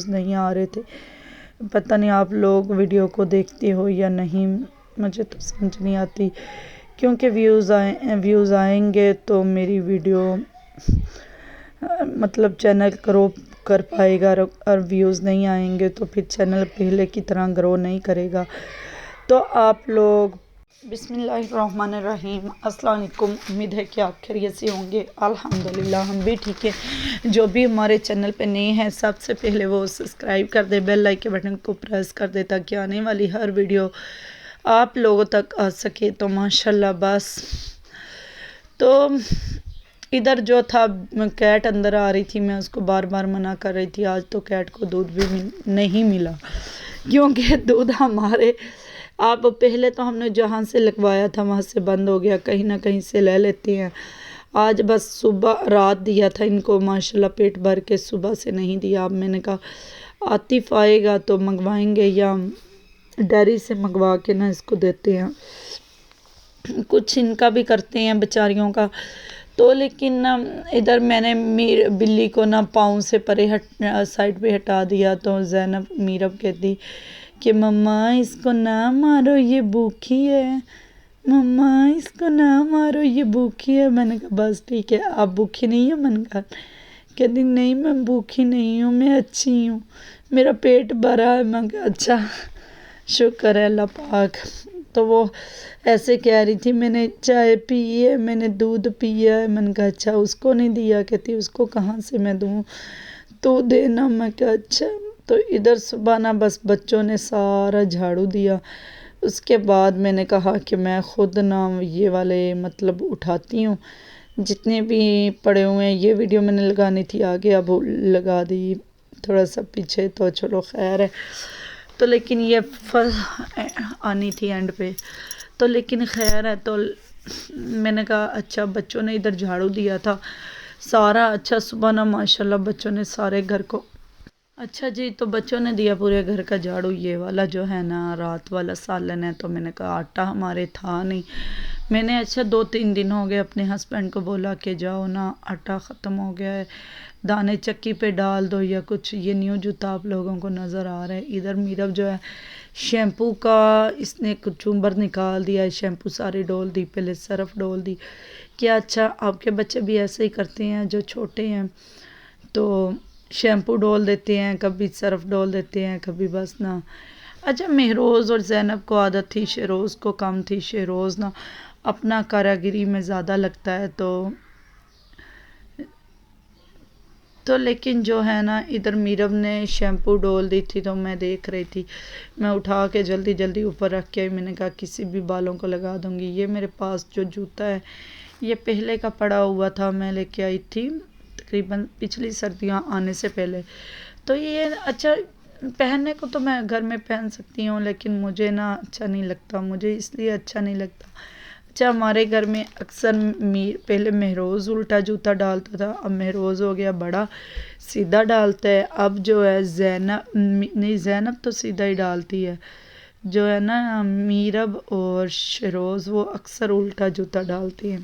نہیں آ رہے تھے. پتہ نہیں آپ لوگ ویڈیو کو دیکھتے ہو یا نہیں، مجھے تو سمجھ نہیں آتی، کیونکہ ویوز آئیں گے تو میری ویڈیو مطلب چینل گرو کر پائے گا، اور ویوز نہیں آئیں گے تو پھر چینل پہلے کی طرح گرو نہیں کرے گا. تو آپ لوگ بسم اللہ الرحمن الرحیم. السلام علیکم، امید ہے کہ آپ خیریت سے ہوں گے. الحمدللہ ہم بھی ٹھیک ہیں. جو بھی ہمارے چینل پہ نئے ہیں سب سے پہلے وہ سبسکرائب کر دے، بیل آئیکن کے بٹن کو پریس کر دے تاکہ آنے والی ہر ویڈیو آپ لوگوں تک آ سکے. تو ماشاءاللہ بس تو ادھر جو تھا کیٹ اندر آ رہی تھی، میں اس کو بار بار منع کر رہی تھی. آج تو کیٹ کو دودھ بھی نہیں ملا، کیونکہ دودھ ہمارے آپ پہلے تو ہم نے جہاں سے لگوایا تھا وہاں سے بند ہو گیا، کہیں نہ کہیں سے لے لیتے ہیں. آج بس صبح رات دیا تھا ان کو، ماشاءاللہ پیٹ بھر کے، صبح سے نہیں دیا. اب میں نے کہا عاطف آئے گا تو منگوائیں گے یا ڈیری سے منگوا کے نا اس کو دیتے ہیں، کچھ ان کا بھی کرتے ہیں بیچاریوں کا. تو لیکن ادھر میں نے بلی کو نا پاؤں سے پرے سائڈ پہ ہٹا دیا. تو زینب میرب کہتی کہ مما اس کو نہ مارو، یہ بھوکی ہے، مما اس کو نہ مارو، یہ بھوکی ہے. میں نے کہا بس ٹھیک ہے، آپ بھوکی نہیں ہو؟ من کر کہتی نہیں میں بھوکی نہیں ہوں، میں اچھی ہوں، میرا پیٹ بھرا ہے. میں کہا اچھا شکر ہے اللہ پاک. تو وہ ایسے کہہ رہی تھی میں نے چائے پی ہے، میں نے دودھ پیا ہے. میں نے کہا اچھا اس کو نہیں دیا؟ کہتی اس کو کہاں سے میں دوں، تو دینا. میں کہا اچھا. تو ادھر صبح نا بس بچوں نے سارا جھاڑو دیا. اس کے بعد میں نے کہا کہ میں خود نا یہ والے مطلب اٹھاتی ہوں جتنے بھی پڑے ہوئے ہیں. یہ ویڈیو میں نے لگانی تھی آگے، اب لگا دی تھوڑا سا پیچھے، تو چلو خیر ہے. تو لیکن یہ آنی تھی اینڈ پہ، تو لیکن خیر ہے. تو میں نے کہا اچھا بچوں نے ادھر جھاڑو دیا تھا سارا. اچھا صبح نا ماشاءاللہ بچوں نے سارے گھر کو اچھا جی، تو بچوں نے دیا پورے گھر کا جھاڑو. یہ والا جو ہے نا رات والا سالن ہے، تو میں نے کہا آٹا ہمارے تھا نہیں. میں نے اچھا 2-3 دن ہو گئے اپنے ہسبینڈ کو بولا کہ جاؤ نا آٹا ختم ہو گیا ہے، دانے چکی پہ ڈال دو یا کچھ. یہ نیو جوتا آپ لوگوں کو نظر آ رہا ہے. ادھر میرب جو ہے شیمپو کا اس نے کچمبر نکال دیا ہے، شیمپو ساری ڈول دی، پہلے سرف ڈول دی. کیا اچھا آپ کے بچے بھی ایسے ہی کرتے ہیں؟ جو چھوٹے ہیں تو شیمپو ڈول دیتے ہیں، کبھی سرف ڈول دیتے ہیں، کبھی بس نا. اچھا مہروز اور زینب کو عادت تھی، شہروز کو کم تھی. شہروز نا اپنا کاراگری میں زیادہ لگتا ہے. تو لیکن جو ہے نا ادھر میرب نے شیمپو ڈول دی تھی، تو میں دیکھ رہی تھی، میں اٹھا کے جلدی جلدی اوپر رکھ کے میں نے کہا کسی بھی بالوں کو لگا دوں گی. یہ میرے پاس جو جوتا ہے یہ پہلے کا پڑا ہوا تھا، میں لے کے آئی تھی تقریباً پچھلی سردیاں آنے سے پہلے. تو یہ اچھا پہننے کو تو میں گھر میں پہن سکتی ہوں، لیکن مجھے نا اچھا نہیں لگتا. مجھے اس لیے اچھا نہیں لگتا. اچھا ہمارے گھر میں اکثر پہلے مہروز الٹا جوتا ڈالتا تھا، اب مہروز ہو گیا بڑا سیدھا ڈالتا ہے. اب جو ہے زینب تو سیدھا ہی ڈالتی ہے. جو ہے نا میرب اور شہروز وہ اکثر الٹا جوتا ڈالتی ہیں.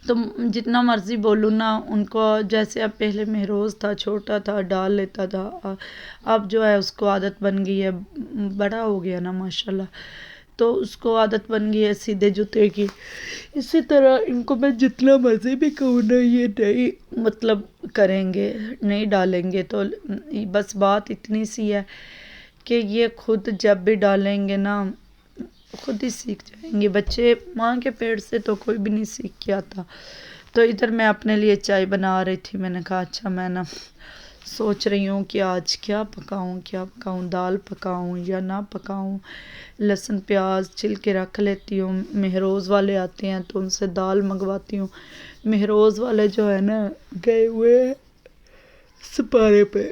تو جتنا مرضی بولوں نا ان کو، جیسے اب پہلے مہروز تھا چھوٹا تھا ڈال لیتا تھا، اب جو ہے اس کو عادت بن گئی ہے، بڑا ہو گیا نا ماشاءاللہ، تو اس کو عادت بن گئی ہے سیدھے جوتے کی. اسی طرح ان کو میں جتنا مرضی بھی کہوں نا یہ نہیں مطلب کریں گے، نہیں ڈالیں گے. تو بس بات اتنی سی ہے کہ یہ خود جب بھی ڈالیں گے نا خود ہی سیکھ جائیں گے. بچے ماں کے پیٹ سے تو کوئی بھی نہیں سیکھ کے آتا. تو ادھر میں اپنے لیے چائے بنا رہی تھی. میں نے کہا اچھا میں نا سوچ رہی ہوں کہ آج کیا پکاؤں، دال پکاؤں یا نہ پکاؤں. لہسن پیاز چھل کے رکھ لیتی ہوں. مہروز والے آتے ہیں تو ان سے دال منگواتی ہوں. مہروز والے جو ہے نا گئے ہوئے ہیں سپارے پہ،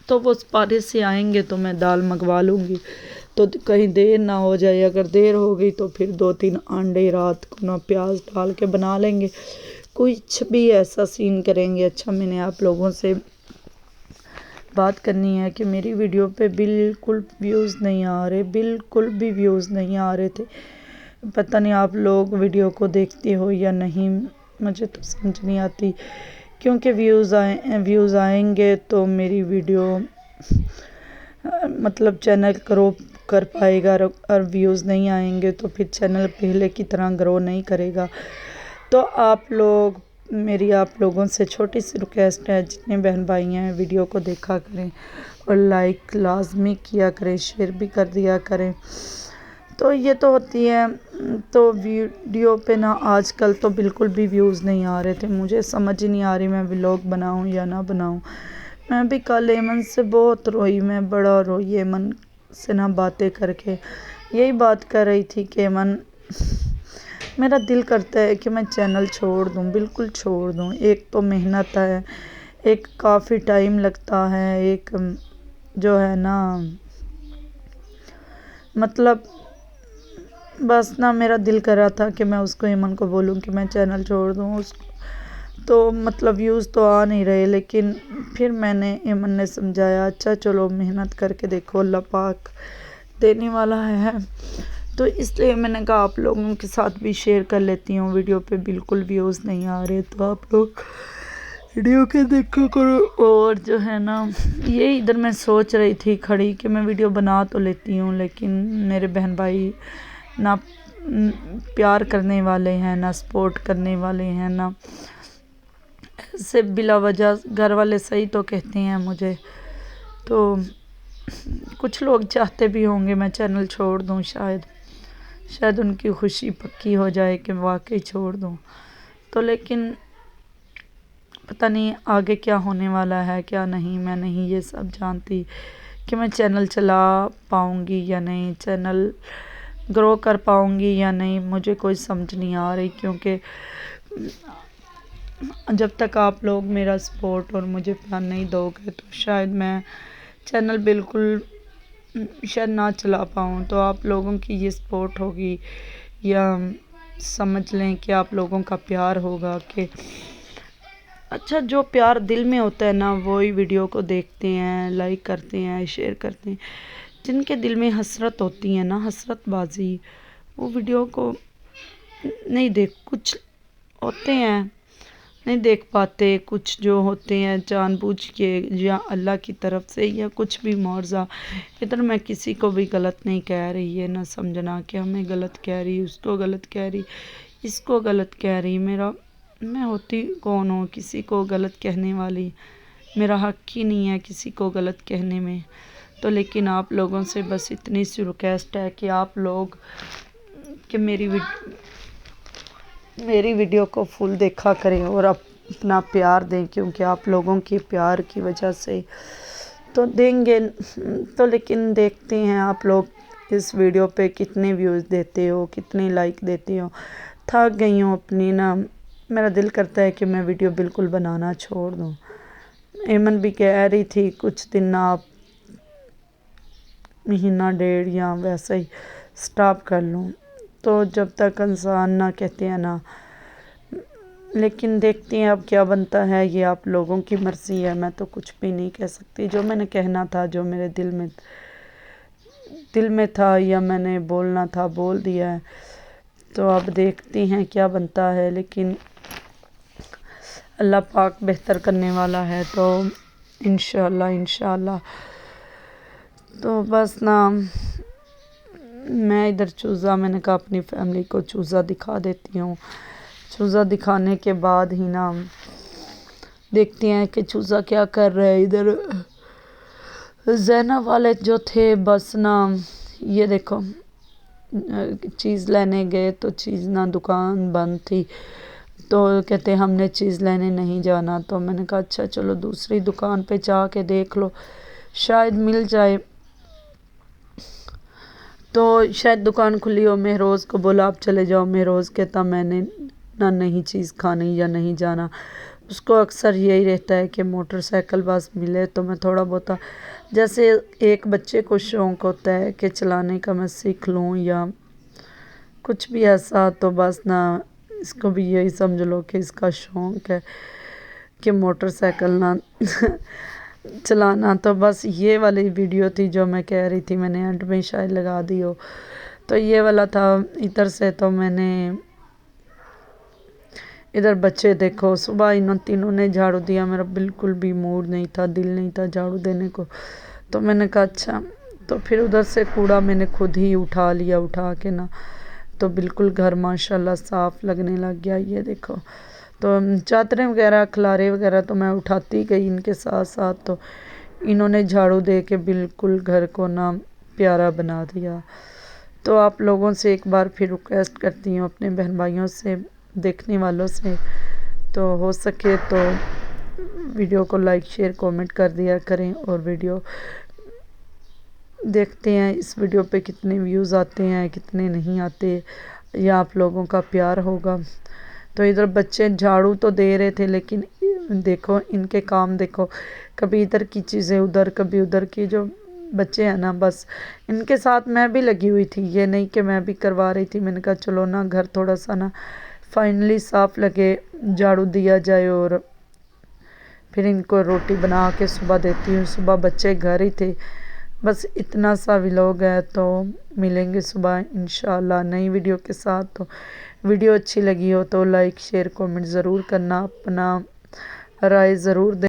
تو وہ سپارے سے آئیں گے تو میں دال منگوا لوں گی. تو کہیں دیر نہ ہو جائے، اگر دیر ہو گئی تو پھر 2-3 انڈے رات کو نا پیاز ڈال کے بنا لیں گے. کچھ بھی ایسا سین کریں گے. اچھا میں نے آپ لوگوں سے بات کرنی ہے کہ میری ویڈیو پہ بالکل ویوز نہیں آ رہے، بالکل بھی ویوز نہیں آ رہے تھے. پتہ نہیں آپ لوگ ویڈیو کو دیکھتے ہو یا نہیں، مجھے تو سمجھ نہیں آتی، کیونکہ ویوز آئیں گے تو میری ویڈیو مطلب چینل گرو کر پائے گا، اور ویوز نہیں آئیں گے تو پھر چینل پہلے کی طرح گرو نہیں کرے گا۔ تو آپ لوگوں سے چھوٹی سی ریکویسٹ ہے، جتنے بہن بھائی ہیں ویڈیو کو دیکھا کریں اور لائک لازمی کیا کریں، شیئر بھی کر دیا کریں۔ تو یہ تو ہوتی ہے، تو ویڈیو پہ نا آج کل تو بالکل بھی ویوز نہیں آ رہے تھے، مجھے سمجھ ہی نہیں آ رہی میں ولاگ بناؤں یا نہ بناؤں۔ میں بھی کل ایمن سے بہت روئی، میں بڑا روئی ایمن سے نہ باتیں کر کے، یہی بات کر رہی تھی کہ ایمن میرا دل کرتا ہے کہ میں چینل چھوڑ دوں، بالکل چھوڑ دوں۔ ایک تو محنت ہے، ایک کافی ٹائم لگتا ہے، ایک جو ہے نا مطلب بس نا میرا دل کر رہا تھا کہ میں اس کو ایمن کو بولوں کہ میں چینل چھوڑ دوں، تو مطلب ویوز تو آ نہیں رہے، لیکن پھر میں نے ایمن نے سمجھایا اچھا چلو محنت کر کے دیکھو، اللہ پاک دینے والا ہے۔ تو اس لیے میں نے کہا آپ لوگوں کے ساتھ بھی شیئر کر لیتی ہوں، ویڈیو پہ بالکل ویوز نہیں آ رہے تو آپ لوگ ویڈیو کے دیکھا کرو۔ اور جو ہے نا یہ ادھر میں سوچ رہی تھی کھڑی کہ میں ویڈیو بنا تو لیتی ہوں، لیکن میرے بہن بھائی نہ پیار کرنے والے ہیں، نہ سپورٹ کرنے والے ہیں، نہ ایسے بلا وجہ گھر والے صحیح تو کہتے ہیں مجھے، تو کچھ لوگ چاہتے بھی ہوں گے میں چینل چھوڑ دوں، شاید ان کی خوشی پکی ہو جائے کہ واقعی چھوڑ دوں، تو لیکن پتہ نہیں آگے کیا ہونے والا ہے کیا نہیں، میں نہیں یہ سب جانتی کہ میں چینل چلا پاؤں گی یا نہیں، چینل گرو کر پاؤں گی یا نہیں، مجھے کوئی سمجھ نہیں آ رہی، کیونکہ جب تک آپ لوگ میرا سپورٹ اور مجھے پیار نہیں دو گے تو شاید میں چینل بالکل شاید نہ چلا پاؤں۔ تو آپ لوگوں کی یہ سپورٹ ہوگی یا سمجھ لیں کہ آپ لوگوں کا پیار ہوگا کہ اچھا جو پیار دل میں ہوتا ہے نا وہی ویڈیو کو دیکھتے ہیں، لائک کرتے ہیں، شیئر کرتے ہیں۔ جن کے دل میں حسرت ہوتی ہے نا، حسرت بازی، وہ ویڈیو کو نہیں کچھ ہوتے ہیں نہیں دیکھ پاتے، کچھ جو ہوتے ہیں جان بوجھ کے یا اللہ کی طرف سے یا کچھ بھی معاوضہ۔ ادھر میں کسی کو بھی غلط نہیں کہہ رہی، یہ نہ سمجھنا کہ ہمیں غلط کہہ رہی، اس کو غلط کہہ رہی، اس کو غلط کہہ رہی، میں ہوتی کون ہوں کسی کو غلط کہنے والی، میرا حق ہی نہیں ہے کسی کو غلط کہنے میں۔ تو لیکن آپ لوگوں سے بس اتنی سی ریکویسٹ ہے کہ آپ لوگ کہ میری ویڈیو کو فل دیکھا کریں اور اپنا پیار دیں، کیونکہ آپ لوگوں کی پیار کی وجہ سے تو دیں گے، تو لیکن دیکھتے ہیں آپ لوگ اس ویڈیو پہ کتنے ویوز دیتے ہو، کتنے لائک دیتے ہو۔ تھک گئی ہوں اپنی نا، میرا دل کرتا ہے کہ میں ویڈیو بالکل بنانا چھوڑ دوں۔ ایمن بھی کہہ رہی تھی کچھ دن آپ مہینہ ڈیڑھ یا ویسا ہی سٹاپ کر لوں، تو جب تک انسان نہ کہتے ہیں نا، لیکن دیکھتے ہیں اب کیا بنتا ہے، یہ آپ لوگوں کی مرضی ہے، میں تو کچھ بھی نہیں کہہ سکتی۔ جو میں نے کہنا تھا، جو میرے دل میں تھا یا میں نے بولنا تھا بول دیا ہے، تو اب دیکھتے ہیں کیا بنتا ہے، لیکن اللہ پاک بہتر کرنے والا ہے، تو انشاءاللہ تو بس نا میں ادھر چوزا، میں نے کہا اپنی فیملی کو چوزا دکھا دیتی ہوں، چوزا دکھانے کے بعد ہی نا دیکھتے ہیں کہ چوزا کیا کر رہے ہیں۔ ادھر زینب والے جو تھے بس نا یہ دیکھو چیز لینے گئے تو چیز نہ دکان بند تھی، تو کہتے ہم نے چیز لینے نہیں جانا، تو میں نے کہا اچھا چلو دوسری دکان پہ جا کے دیکھ لو شاید مل جائے، تو شاید دکان کھلی ہو۔ مہروز کو بولا آپ چلے جاؤ، مہروز کہتا میں نے نہ نہیں چیز کھانی یا نہیں جانا، اس کو اکثر یہی رہتا ہے کہ موٹر سائیکل بس ملے تو میں تھوڑا بہت، جیسے ایک بچے کو شوق ہوتا ہے کہ چلانے کا میں سیکھ لوں یا کچھ بھی ایسا، تو بس نا اس کو بھی یہی سمجھ لو کہ اس کا شوق ہے کہ موٹر سائیکل نہ چلانا۔ تو بس یہ والی ویڈیو تھی جو میں کہہ رہی تھی، میں نے اینڈ میں شاید لگا دی ہو، تو یہ والا تھا۔ ادھر سے تو میں نے ادھر بچے دیکھو، صبح انہوں تینوں نے جھاڑو دیا، میرا بالکل بھی موڈ نہیں تھا، دل نہیں تھا جھاڑو دینے کو، تو میں نے کہا اچھا، تو پھر ادھر سے کوڑا میں نے خود ہی اٹھا لیا، اٹھا کے نا تو بالکل گھر ماشاءاللہ صاف لگنے لگ گیا۔ یہ دیکھو، تو چادریں وغیرہ کھلارے وغیرہ تو میں اٹھاتی گئی ان کے ساتھ ساتھ، تو انہوں نے جھاڑو دے کے بالکل گھر کو نا پیارا بنا دیا۔ تو آپ لوگوں سے ایک بار پھر ریکویسٹ کرتی ہوں، اپنے بہن بھائیوں سے، دیکھنے والوں سے، تو ہو سکے تو ویڈیو کو لائک شیئر کومنٹ کر دیا کریں، اور ویڈیو دیکھتے ہیں اس ویڈیو پہ کتنے ویوز آتے ہیں کتنے نہیں آتے، یا آپ لوگوں کا پیار ہوگا۔ تو ادھر بچے جھاڑو تو دے رہے تھے، لیکن دیکھو ان کے کام دیکھو، کبھی ادھر کی چیزیں ادھر، کبھی ادھر کی، جو بچے ہیں نا بس ان کے ساتھ میں بھی لگی ہوئی تھی، یہ نہیں کہ میں بھی کروا رہی تھی، میں نے کہا چلو نا گھر تھوڑا سا نا فائنلی صاف لگے، جھاڑو دیا جائے، اور پھر ان کو روٹی بنا کے صبح دیتی ہوں۔ صبح بچے گھر ہی تھے، بس اتنا سا ولاگ ہے، تو ملیں گے صبح انشاءاللہ نئی ویڈیو کے ساتھ۔ تو ویڈیو اچھی لگی ہو تو لائک شیئر کومنٹ ضرور کرنا، اپنا رائے ضرور دیں۔